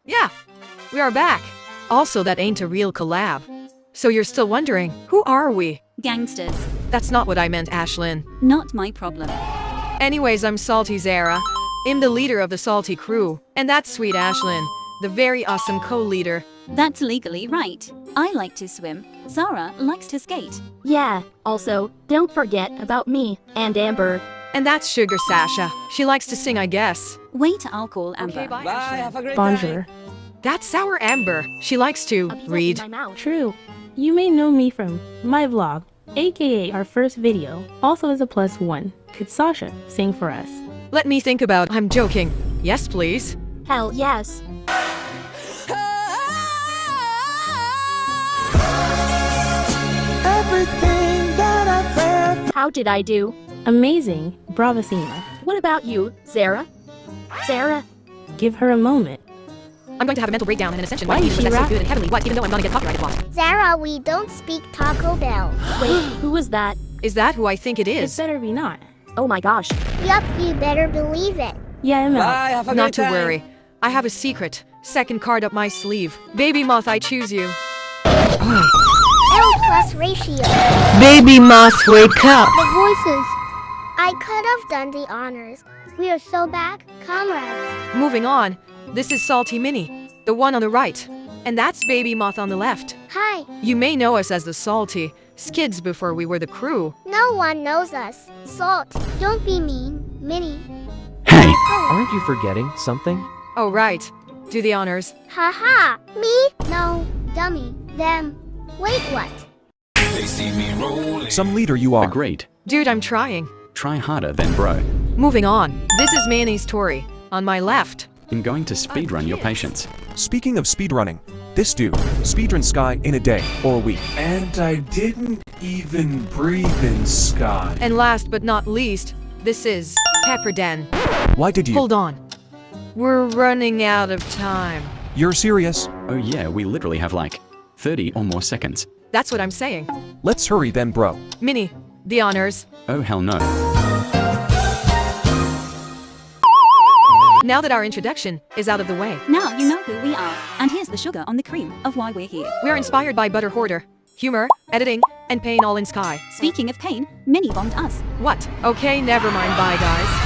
Yeah, we are back. Also, that ain't a real collab. So you're still wondering, who are we? Gangsters. That's not what I meant, Ashlynn. Not my problem. Anyways, I'm Salty Zara. I'm the leader of the Salty crew. And that's sweet Ashlynn, the very awesome co-leader. That's legally right. I like to swim. Zara likes to skate. Yeah, also, don't forget about me and Amber. And that's Sugar Sasha. She likes to sing, I guess. Wait, I'll call Amber. Okay, bye, Bye, Ashlynn. have a great Bonjour. That's Sour Amber. She likes to I'll be read. touching my mouth. True. You may know me from my vlog, aka our first video, also as a +1. Could Sasha sing for us? Let me think about. I'm joking. Yes, please. Hell yes. Everything that I've read. How did I do? Amazing, Bravissima. What about you, Zara? Zara? Give her a moment. I'm going to have a mental breakdown and an ascension. Why Why is she that's so rapping? good and heavenly what, even though I'm gonna get copyrighted what? Zara, we don't speak Taco Bell. Wait, who was that? Is that who I think it It is? better be not. Oh my gosh. Yup, you better believe it. Yeah, I'm out. Bye, have a Not great to time. worry. I have a secret. Second card up my sleeve. Baby Moth, I choose you. L plus ratio. Baby Moth, wake up. The voices. I could have done the honors. We are so back, comrades. Moving on. This is Salty Mini, the one on the right. And that's Baby Moth on the left. Hi. You may know us as the Salty Skids before we were the crew. No one knows us. Salt. Don't be mean, Minnie. Hey, Oh. aren't you forgetting something? Oh, right. Do the honors. Haha. Me? No. Dummy. Them. Wait, what? Some leader you are. Agreed. Dude, I'm trying. Try harder then, bro. Moving on. This is Mayonnaise Tory. On my left. I'm going to speedrun your patience. Speaking of speedrunning, this dude speedrun Sky in a day or a week. And I didn't even breathe in Sky. And last but not least, this is Pepper Den. Why did you? Hold on. We're running out of time. You're serious? Oh yeah, we literally have like 30 or more seconds. That's what I'm saying. Let's hurry then, bro. Minnie, the honors. Oh hell no. Now that our introduction is out of the way, Now you know who we are. And here's the sugar on the cream of why we're here. we are inspired by Butter Hoarder, humor, editing, and pain all in Sky. Speaking of pain, Minnie bombed us. What? Okay, never mind. Bye, guys.